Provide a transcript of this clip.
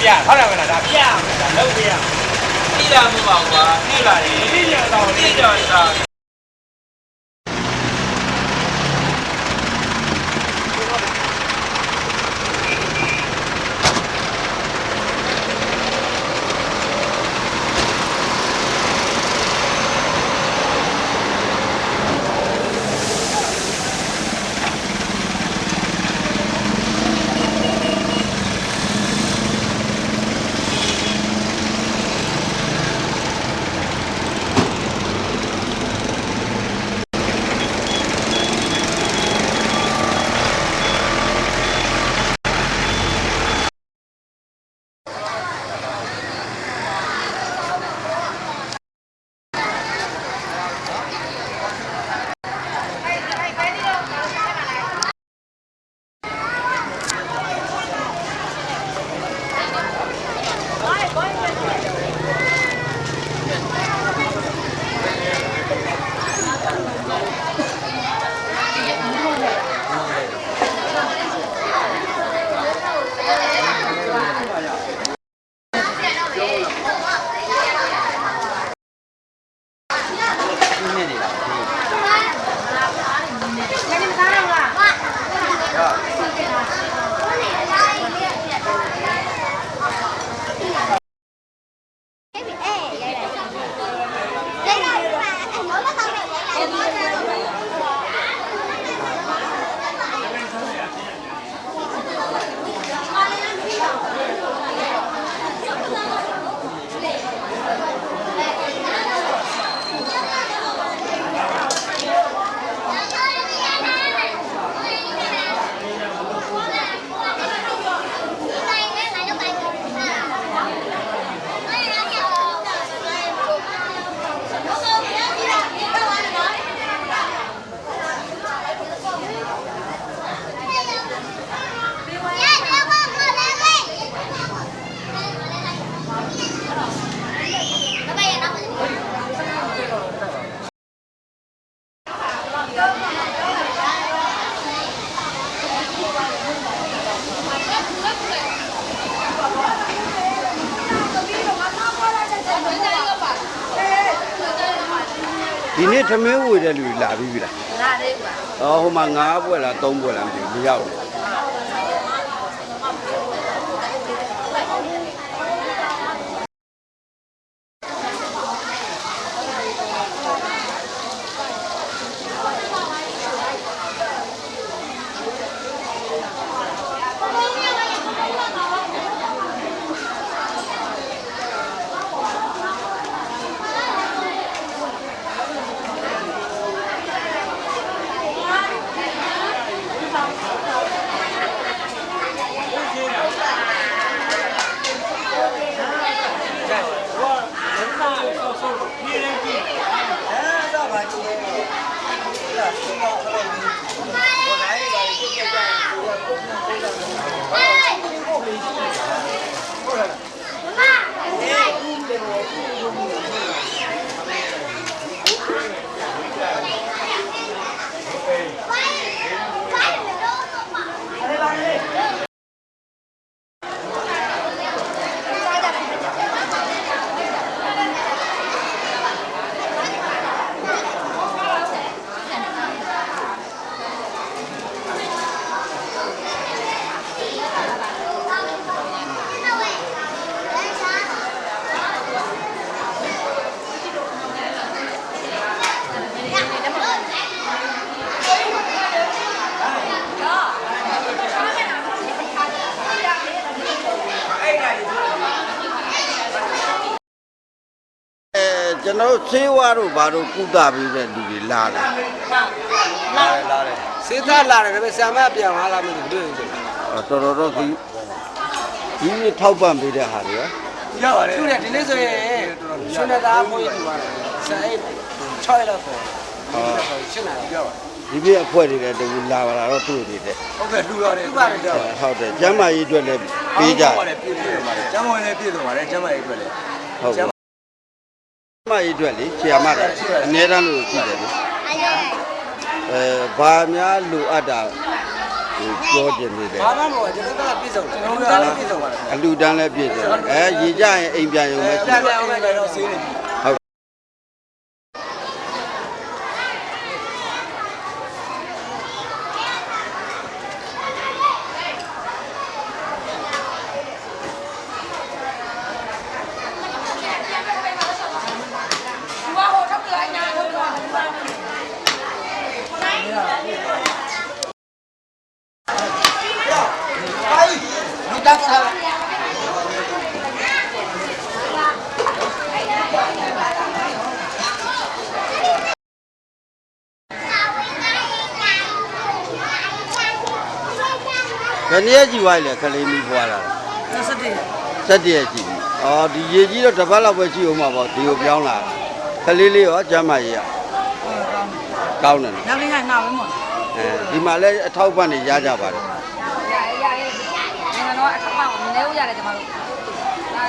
ပြဟုတ်တယ်မလားဒါပြဒါလုပ်ပြပြီးလာမှုပါကွာပြီးလာတယ်ပြီးကြတော့ပြီးကြတော့ ဒီနေ့သမင်းဝေတဲ့လူလာပြီးပြီလားလာသေးပါဟိုမှာ9ဘွဲ့လား3ဘွဲ့လားမသိဘူးမရောက်ဘူးကျွန်တော်ဆေးဝါးတို့ဘာတို့ကုသပေးတဲ့လူတွေလာတယ်စေးသားလာတယ်ဒါပေမဲ့ဆံမပြောင်းလာလားမသိဘူးတော်တော်ဒီထောက်ပံ့ပေးတဲ့ဟာတွေရပါတယ်သူကဒီနေ့ဆိုရင်ရွှေနသားဘုန်းကြီးတူပါတယ်ဆန်အိတ်6ရက်လောက်ပေါ့ရှင်းလာတယ်ပြောပါဒီပြအဖွဲ့တွေလည်းတူလာပါတော့တွေ့နေတယ်ဟုတ်ကဲ့လူရတယ်သူ့ပါတယ်ကြောက်ဟုတ်တယ်ကျမ်းမာရေးအတွက်လည်းပေးကြတယ်ပြည့်စုံပါတယ်ကျမ်းမာရေးလည်းပြည့်စုံပါတယ်ကျမ်းမာရေးအတွက်လည်းဟုတ်ကျမ်းမာရေးအတွက်လေဆရာမတွေအနည်းတန်းလို့ရှိတယ်လေဘာများလိုအပ်တာ ပြောကျင်နေတယ် ဘာမှမဟုတ်ကျွန်တော်ကပြည့်စုံကျွန်တော်ကလည်းပြည့်စုံပါတယ် အလူတန်းလည်းပြည့်တယ်ရေကြရင်အိမ်ပြန်ရုံပဲရှိ ပြန်အောင်ပဲတော့ဆေးနေပြီ ဟုတ် ဒီတက်စား ဘယ်နည်းကြည့်သွားလဲခလေးမီးဖွာတာ17ရက်ကြည့်ပြီအော်ဒီရေကြီးတော့တစ်ပတ်လောက်ပဲရှိအောင်မှာပေါ့ဒီကိုပြောင်းလာခလေးလေးရောကျမ်းမာရေးရကောင်းတယ်နော် နောက်လေးကနောက်ပဲမို့ ဒီမှာလည်းအထောက်ပံ့နေရကြပါတယ် ရရရနိုင်ငံတော်အထောက်ပံ့ကိုနည်းဦးရတယ်ကျွန်တော်တို့ဒါ